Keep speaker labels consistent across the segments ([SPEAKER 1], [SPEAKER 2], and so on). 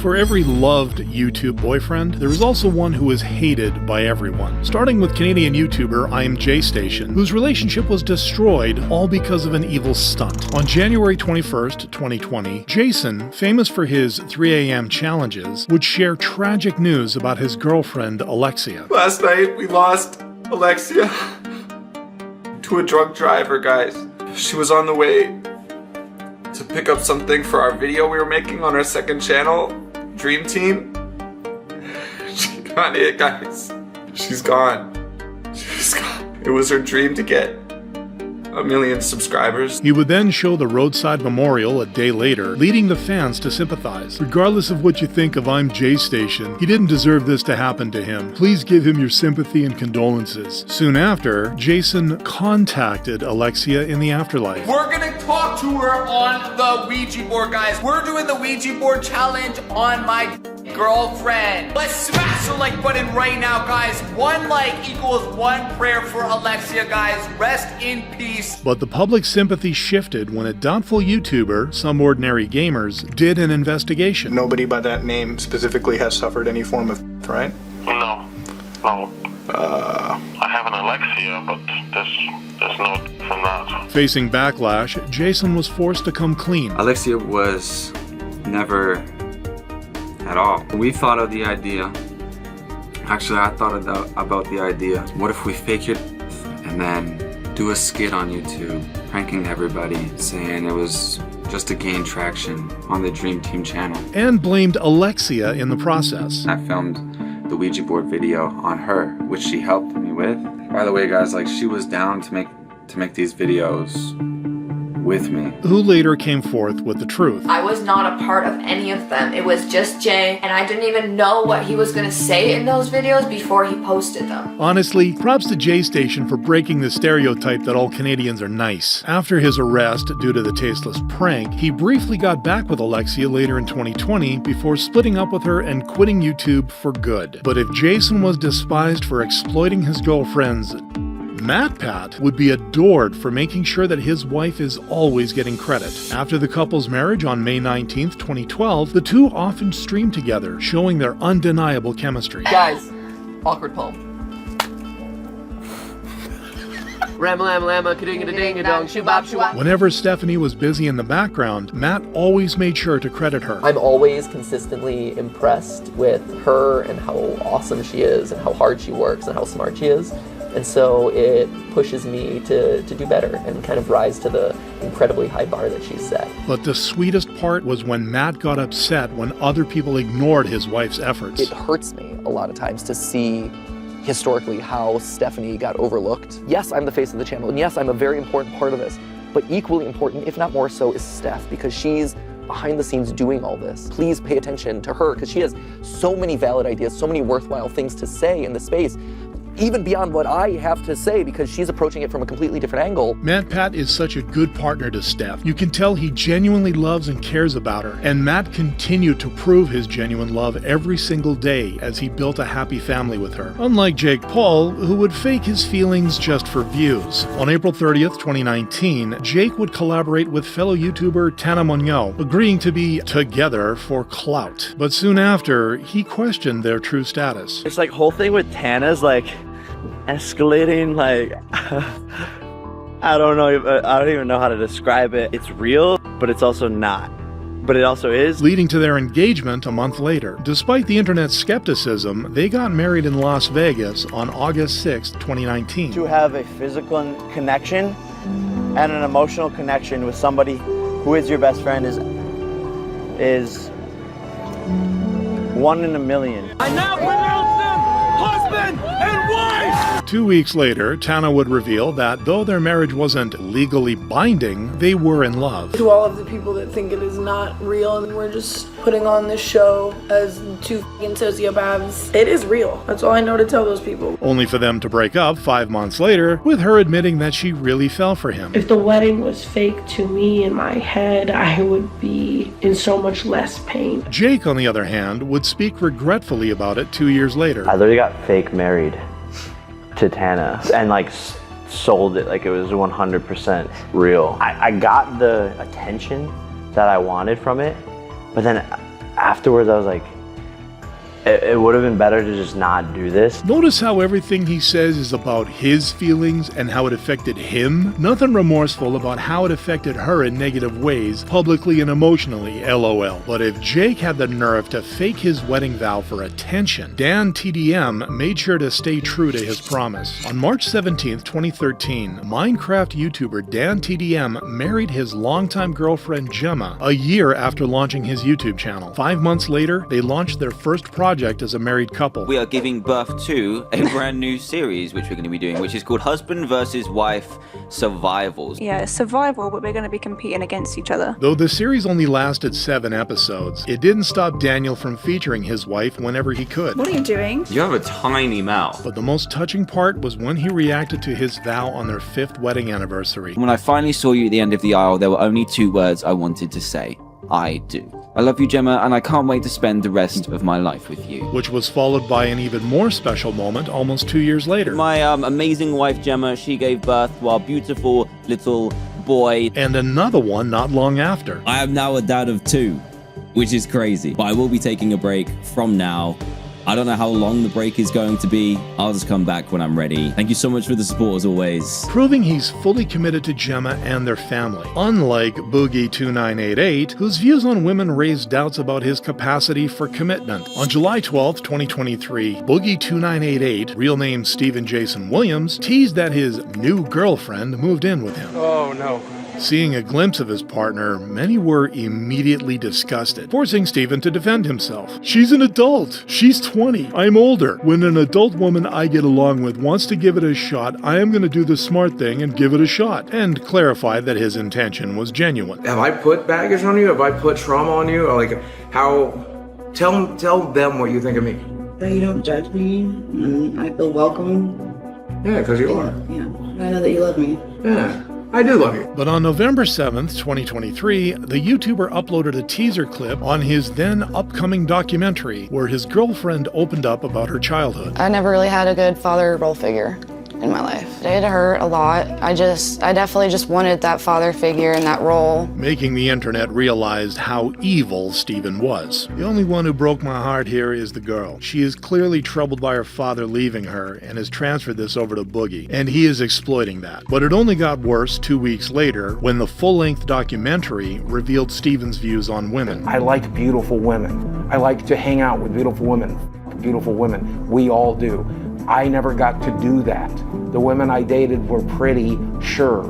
[SPEAKER 1] For every loved YouTube boyfriend, there is also one who is hated by everyone. Starting with Canadian YouTuber I'm JStation, whose relationship was destroyed all because of an evil stunt. On January 21st, 2020, Jason, famous for his 3 a.m. challenges, would share tragic news about his girlfriend Alexia.
[SPEAKER 2] Last night we lost Alexia to a drunk driver, guys. She was on the way to pick up something for our video we were making on our second channel, Dream Team. She got it, guys. She's gone. She's gone. It was her dream to get 1 million subscribers.
[SPEAKER 1] He would then show the roadside memorial a day later, leading the fans to sympathize. Regardless of what you think of I'm JStation, he didn't deserve this to happen to him. Please give him your sympathy and condolences. Soon after, Jason contacted Alexia in the afterlife.
[SPEAKER 3] We're gonna talk to her on the Ouija board, guys. We're doing the Ouija board challenge on my girlfriend. Let's smash the like button right now, guys. 1 like equals 1 prayer for Alexia, guys. Rest in peace.
[SPEAKER 1] But the public sympathy shifted when a doubtful YouTuber, Some Ordinary Gamers, did an investigation.
[SPEAKER 4] Nobody by that name specifically has suffered any form of, right?
[SPEAKER 5] No. I have an Alexia, but there's no from that.
[SPEAKER 1] Facing backlash, Jason was forced to come clean.
[SPEAKER 6] Alexia was never at all. We thought of the idea. Actually, I thought about the idea. What if we fake it and then do a skit on YouTube, pranking everybody, saying it was just to gain traction on the Dream Team channel.
[SPEAKER 1] And blamed Alexia in the process.
[SPEAKER 6] I filmed the Ouija board video on her, which she helped me with. By the way, guys, like, she was down to make these videos with me.
[SPEAKER 1] Who later came forth with the truth.
[SPEAKER 7] I was not a part of any of them. It was just Jay, and I didn't even know what he was gonna say in those videos before he posted them.
[SPEAKER 1] Honestly, props to JStation for breaking the stereotype that all Canadians are nice. After his arrest due to the tasteless prank, he briefly got back with Alexia later in 2020 before splitting up with her and quitting YouTube for good. But if Jason was despised for exploiting his girlfriend's MatPat would be adored for making sure that his wife is always getting credit. After the couple's marriage on May 19th, 2012, the two often streamed together, showing their undeniable chemistry.
[SPEAKER 8] Guys, awkward poem. Ram-a-lam-lama, ka-ding-a-ding-a-dong, shoo-bop-shoo-bop.
[SPEAKER 1] Whenever Stephanie was busy in the background, Matt always made sure to credit her.
[SPEAKER 8] I'm always consistently impressed with her and how awesome she is and how hard she works and how smart she is. And so it pushes me to do better and kind of rise to the incredibly high bar that she's set.
[SPEAKER 1] But the sweetest part was when Matt got upset when other people ignored his wife's efforts.
[SPEAKER 8] It hurts me a lot of times to see historically how Stephanie got overlooked. Yes, I'm the face of the channel, and yes, I'm a very important part of this, but equally important, if not more so, is Steph, because she's behind the scenes doing all this. Please pay attention to her, because she has so many valid ideas, so many worthwhile things to say in the space, even beyond what I have to say, because she's approaching it from a completely different angle.
[SPEAKER 1] MatPat is such a good partner to Steph. You can tell he genuinely loves and cares about her, and Matt continued to prove his genuine love every single day as he built a happy family with her. Unlike Jake Paul, who would fake his feelings just for views. On April 30th, 2019, Jake would collaborate with fellow YouTuber Tana Mongeau, agreeing to be together for clout. But soon after, he questioned their true status.
[SPEAKER 9] It's like whole thing with Tana's like escalating, like I don't even know how to describe it. It's real, but it's also not. But it also is.
[SPEAKER 1] Leading to their engagement a month later. Despite the internet's skepticism, they got married in Las Vegas on August 6, 2019.
[SPEAKER 9] To have a physical connection and an emotional connection with somebody who is your best friend is 1 in a million.
[SPEAKER 10] I now pronounce them husband and wife!
[SPEAKER 1] 2 weeks later, Tana would reveal that though their marriage wasn't legally binding, they were in love.
[SPEAKER 11] To all of the people that think it is not real and we're just putting on this show as two f***ing sociopaths, it is real. That's all I know to tell those people.
[SPEAKER 1] Only for them to break up 5 months later, with her admitting that she really fell for him.
[SPEAKER 12] If the wedding was fake to me in my head, I would be in so much less pain.
[SPEAKER 1] Jake, on the other hand, would speak regretfully about it 2 years later.
[SPEAKER 13] I literally got fake married to Tana and like sold it like it was 100% real. I got the attention that I wanted from it, but then afterwards I was like, it would have been better to just not do this.
[SPEAKER 1] Notice how everything he says is about his feelings and how it affected him? Nothing remorseful about how it affected her in negative ways, publicly and emotionally, LOL. But if Jake had the nerve to fake his wedding vow for attention, Dan TDM made sure to stay true to his promise. On March 17, 2013, Minecraft YouTuber Dan TDM married his longtime girlfriend Gemma a year after launching his YouTube channel. 5 months later, they launched their first project as a married couple.
[SPEAKER 14] We are giving birth to a brand new series which we're going to be doing, which is called Husband vs. Wife Survivals.
[SPEAKER 15] Yeah, it's survival, but we're going to be competing against each other.
[SPEAKER 1] Though the series only lasted 7 episodes, it didn't stop Daniel from featuring his wife whenever he could.
[SPEAKER 15] What are you doing?
[SPEAKER 14] You have a tiny mouth.
[SPEAKER 1] But the most touching part was when he reacted to his vow on their 5th wedding anniversary.
[SPEAKER 14] When I finally saw you at the end of the aisle, there were only 2 words I wanted to say. I do. I love you, Gemma, and I can't wait to spend the rest of my life with you.
[SPEAKER 1] Which was followed by an even more special moment almost 2 years later.
[SPEAKER 14] My amazing wife, Gemma, she gave birth to our beautiful little boy.
[SPEAKER 1] And another one not long after.
[SPEAKER 16] I am now a dad of 2, which is crazy. But I will be taking a break from now. I don't know how long the break is going to be. I'll just come back when I'm ready. Thank you so much for the support as always.
[SPEAKER 1] Proving he's fully committed to Gemma and their family. Unlike Boogie2988, whose views on women raised doubts about his capacity for commitment. On July 12, 2023, Boogie2988, real name Stephen Jason Williams, teased that his new girlfriend moved in with him.
[SPEAKER 4] Oh no.
[SPEAKER 1] Seeing a glimpse of his partner, many were immediately disgusted, forcing Stephen to defend himself. She's an adult. She's 20. I'm older. When an adult woman I get along with wants to give it a shot, I am going to do the smart thing and give it a shot, and clarify that his intention was genuine.
[SPEAKER 17] Have I put baggage on you? Have I put trauma on you? Or like, how? Tell them what you think of me.
[SPEAKER 18] That you don't judge me, and I feel welcome.
[SPEAKER 17] Yeah, because you are.
[SPEAKER 18] Yeah, I know that you love me.
[SPEAKER 17] Yeah. I do love you.
[SPEAKER 1] But on November 7th, 2023, the YouTuber uploaded a teaser clip on his then upcoming documentary where his girlfriend opened up about her childhood.
[SPEAKER 19] I never really had a good father role figure in my life. It hurt a lot. I definitely just wanted that father figure in that role.
[SPEAKER 1] Making the internet realize how evil Stephen was. The only one who broke my heart here is the girl. She is clearly troubled by her father leaving her and has transferred this over to Boogie, and he is exploiting that. But it only got worse 2 weeks later when the full-length documentary revealed Stephen's views on women.
[SPEAKER 17] I like beautiful women. I like to hang out with beautiful women. Beautiful women. We all do. I never got to do that. The women I dated were pretty, sure,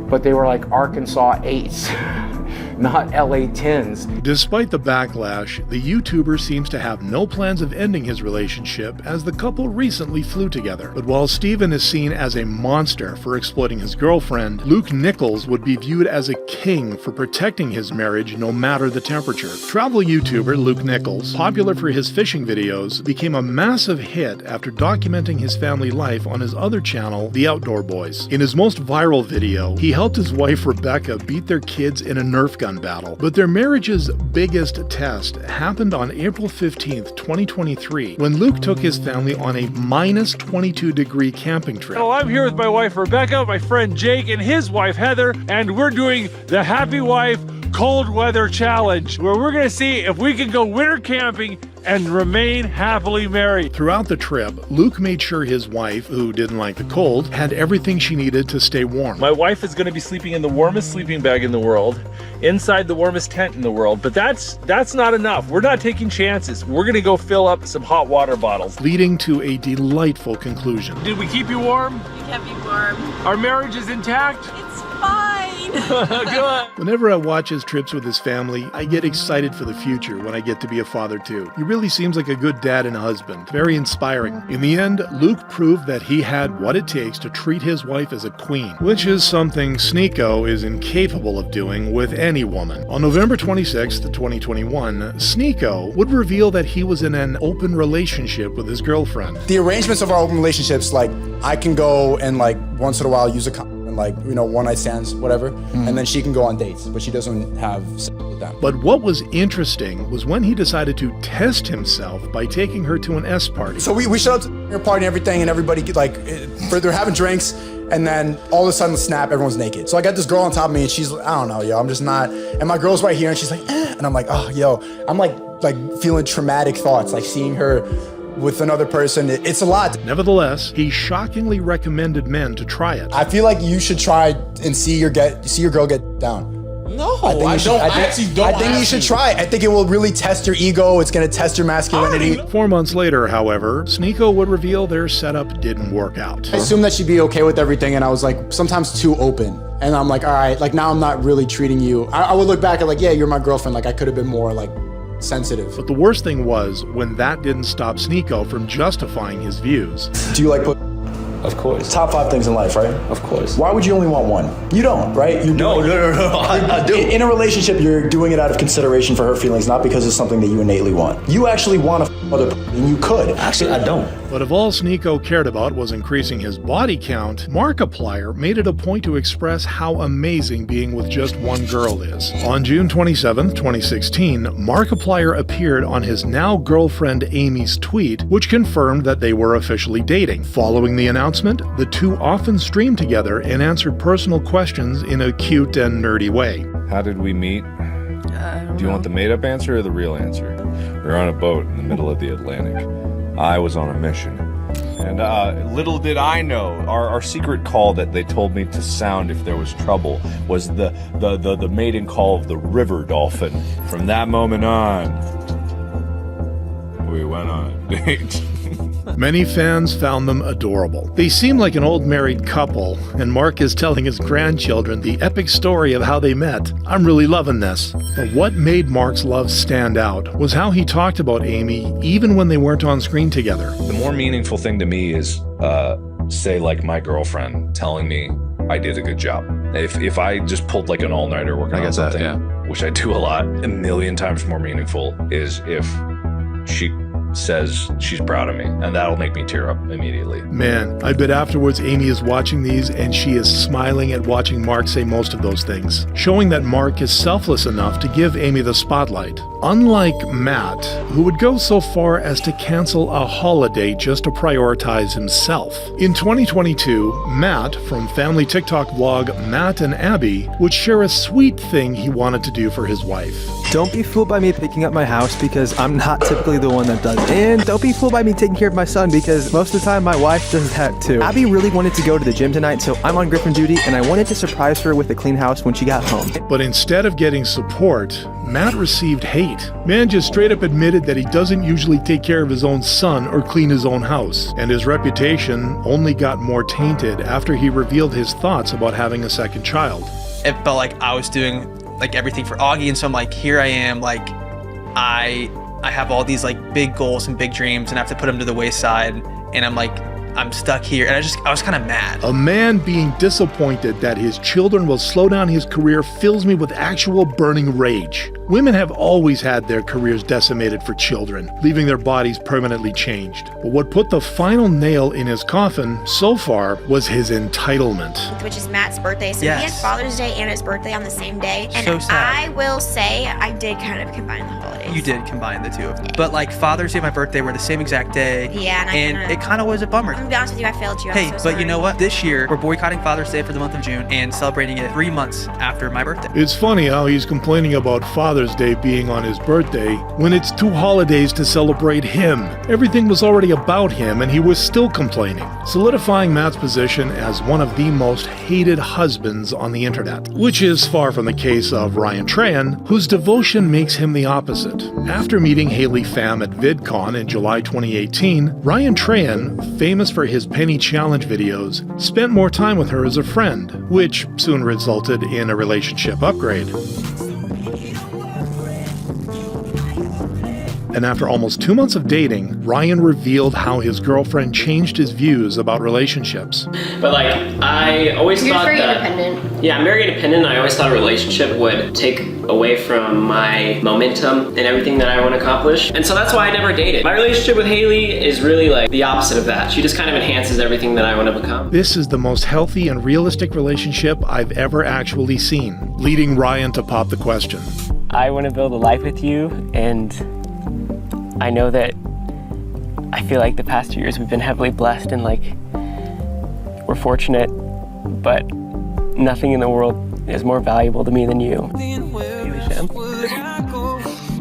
[SPEAKER 17] but they were like Arkansas 8s, not LA 10s.
[SPEAKER 1] Despite the backlash, the YouTuber seems to have no plans of ending his relationship as the couple recently flew together. But while Stephen is seen as a monster for exploiting his girlfriend, Luke Nichols would be viewed as a king for protecting his marriage no matter the temperature. Travel YouTuber Luke Nichols, popular for his fishing videos, became a massive hit after documenting his family life on his other channel, The Outdoor Boys. In his most viral video, he helped his wife Rebecca beat their kids in a Nerf gun battle. But their marriage's biggest test happened on April 15th, 2023, when Luke took his family on a minus 22-degree camping trip.
[SPEAKER 10] Well, I'm here with my wife Rebecca, my friend Jake, and his wife Heather, and we're doing the Happy Wife Cold Weather Challenge, where we're gonna see if we can go winter camping and remain happily married.
[SPEAKER 1] Throughout the trip, Luke made sure his wife, who didn't like the cold, had everything she needed to stay warm.
[SPEAKER 10] My wife is gonna be sleeping in the warmest sleeping bag in the world, inside the warmest tent in the world, but that's not enough. We're not taking chances. We're gonna go fill up some hot water bottles.
[SPEAKER 1] Leading to a delightful conclusion.
[SPEAKER 10] Did we keep you warm?
[SPEAKER 15] We kept you warm.
[SPEAKER 10] Our marriage is intact?
[SPEAKER 15] It's fine.
[SPEAKER 10] Good.
[SPEAKER 1] Whenever I watch his trips with his family, I get excited for the future when I get to be a father too. He really seems like a good dad and husband. Very inspiring. In the end, Luke proved that he had what it takes to treat his wife as a queen, which is something Sneeko is incapable of doing with any woman. On November 26th, 2021, Sneeko would reveal that he was in an open relationship with his girlfriend.
[SPEAKER 20] The arrangements of our open relationships, like I can go and like once in a while use a condom and like, you know, one night stands, whatever, and then she can go on dates, but she doesn't have sex with them.
[SPEAKER 1] But what was interesting was when he decided to test himself by taking her to an S party.
[SPEAKER 20] So we showed up to her party and everything, and everybody like they're having drinks, And then all of a sudden, snap, everyone's naked. So I got this girl on top of me and she's, I don't know, yo, I'm just not. And my girl's right here and she's like, and I'm like, oh, yo, I'm like feeling traumatic thoughts, like seeing her with another person. It's a lot.
[SPEAKER 1] Nevertheless, he shockingly recommended men to try it.
[SPEAKER 20] I feel like you should try and see your girl get down.
[SPEAKER 21] No, I think
[SPEAKER 20] you should try it. I think it will really test your ego. It's going to test your masculinity.
[SPEAKER 1] 4 months later, however, Sneeko would reveal their setup didn't work out.
[SPEAKER 20] I assumed that she'd be okay with everything, and I was like sometimes too open. And I'm like, all right, like now I'm not really treating you. I would look back at like, yeah, you're my girlfriend. Like I could have been more like sensitive.
[SPEAKER 1] But the worst thing was when that didn't stop Sneeko from justifying his views.
[SPEAKER 21] Do you like put? Of course. Top 5 things in life, right? Of course. Why would you only want one? You don't, right? No, I do. In a relationship, you're doing it out of consideration for her feelings, not because it's something that you innately want. You actually want to other and you could. Actually, I don't.
[SPEAKER 1] But if all Sneeko cared about was increasing his body count, Markiplier made it a point to express how amazing being with just one girl is. On June 27, 2016, Markiplier appeared on his now girlfriend Amy's tweet, which confirmed that they were officially dating. Following the announcement, the two often streamed together and answered personal questions in a cute and nerdy way.
[SPEAKER 22] How did we meet? Do you want the made-up answer or the real answer? We were on a boat in the middle of the Atlantic. I was on a mission. And little did I know, our secret call that they told me to sound if there was trouble was the mating call of the river dolphin. From that moment on, we went on a date.
[SPEAKER 1] Many fans found them adorable. They seem like an old married couple, and Mark is telling his grandchildren the epic story of how they met. I'm really loving this. But what made Mark's love stand out was how he talked about Amy even when they weren't on screen together.
[SPEAKER 22] The more meaningful thing to me is, say, like my girlfriend telling me I did a good job. If I just pulled like an all-nighter working on something, which I do a lot, a million times more meaningful is if she says she's proud of me, and that'll make me tear up immediately.
[SPEAKER 1] Man, I bet afterwards Amy is watching these and she is smiling at watching Mark say most of those things, showing that Mark is selfless enough to give Amy the spotlight. Unlike Matt, who would go so far as to cancel a holiday just to prioritize himself. In 2022, Matt, from family TikTok vlog Matt and Abby, would share a sweet thing he wanted to do for his wife.
[SPEAKER 23] Don't be fooled by me picking up my house because I'm not typically the one that does it. And don't be fooled by me taking care of my son because most of the time my wife does that too. Abby really wanted to go to the gym tonight, so I'm on Griffin duty and I wanted to surprise her with a clean house when she got home.
[SPEAKER 1] But instead of getting support, Matt received hate. Man just straight up admitted that he doesn't usually take care of his own son or clean his own house, and his reputation only got more tainted after he revealed his thoughts about having a second child.
[SPEAKER 24] It felt like I was doing like everything for Augie, and so I'm like, here I am, like I have all these like big goals and big dreams and I have to put them to the wayside, and I'm like, I'm stuck here, and I was kind of mad.
[SPEAKER 1] A man being disappointed that his children will slow down his career fills me with actual burning rage. Women have always had their careers decimated for children, leaving their bodies permanently changed. But what put the final nail in his coffin so far was his entitlement.
[SPEAKER 25] Which is Matt's birthday, so
[SPEAKER 24] Yes.
[SPEAKER 25] he had Father's Day and his birthday on the same day. And
[SPEAKER 24] So sad.
[SPEAKER 25] I will say, I did kind of combine the holidays.
[SPEAKER 24] You did combine the two, but like Father's Day and my birthday were the same exact day.
[SPEAKER 25] Yeah, and
[SPEAKER 24] it kind of was a bummer.
[SPEAKER 25] I'm gonna be honest with you, I failed you. I'm
[SPEAKER 24] Hey,
[SPEAKER 25] so
[SPEAKER 24] but
[SPEAKER 25] sorry.
[SPEAKER 24] you know what? This year, we're boycotting Father's Day for the month of June and celebrating it 3 months after my birthday.
[SPEAKER 1] It's funny how he's complaining about Father's Day being on his birthday when it's 2 holidays to celebrate him. Everything was already about him and he was still complaining, solidifying Matt's position as one of the most hated husbands on the internet, which is far from the case of Ryan Trahan, whose devotion makes him the opposite. After meeting Haley Pham at VidCon in July 2018, Ryan Trahan, famous for his Penny Challenge videos, spent more time with her as a friend, which soon resulted in a relationship upgrade. And after almost 2 months of dating, Ryan revealed how his girlfriend changed his views about relationships.
[SPEAKER 26] But like, I always
[SPEAKER 27] You're
[SPEAKER 26] thought
[SPEAKER 27] very
[SPEAKER 26] that...
[SPEAKER 27] independent.
[SPEAKER 26] Yeah, I'm very independent. I always thought a relationship would take away from my momentum and everything that I want to accomplish. And so that's why I never dated. My relationship with Haley is really like the opposite of that. She just kind of enhances everything that I want to become.
[SPEAKER 1] This is the most healthy and realistic relationship I've ever actually seen, leading Ryan to pop the question.
[SPEAKER 26] I want to build a life with you, and I know that I feel like the past 2 years we've been heavily blessed, and like we're fortunate
[SPEAKER 2] but nothing in the world is more valuable to me than you.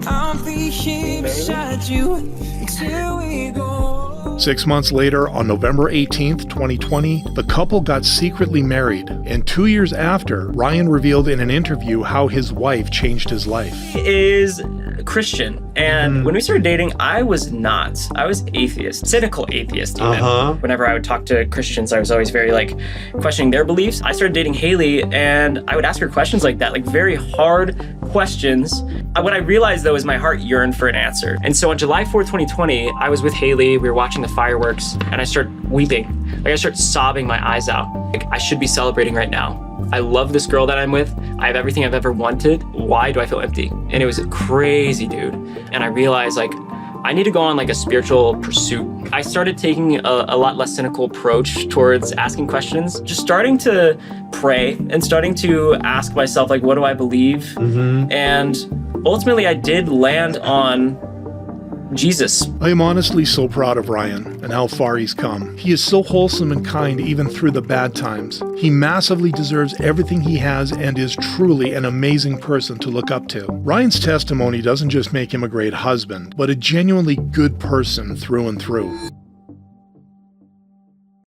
[SPEAKER 3] I'll be here beside you until we go.
[SPEAKER 1] 6 months later, on November 18th, 2020, the couple got secretly married. And 2 years after, Ryan revealed in an interview how his wife changed his life.
[SPEAKER 5] He is Christian, and when we started dating, I was not. I was atheist, cynical atheist even. Whenever I would talk to Christians, I was always very questioning their beliefs. I started dating Haley, and I would ask her questions like that, very hard questions. What I realized though is my heart yearned for an answer. And so on July 4th, 2020, I was with Haley, we were watching the fireworks, and I started weeping. I started sobbing my eyes out. I should be celebrating right now. I love this girl that I'm with. I have everything I've ever wanted. Why do I feel empty? And it was crazy, dude. And I realized I need to go on a spiritual pursuit. I started taking a lot less cynical approach towards asking questions, just starting to pray and starting to ask myself, what do I believe? And ultimately I did land on Jesus.
[SPEAKER 1] I am honestly so proud of Ryan and how far he's come. He is so wholesome and kind even through the bad times. He massively deserves everything he has and is truly an amazing person to look up to. Ryan's testimony doesn't just make him a great husband, but a genuinely good person through and through.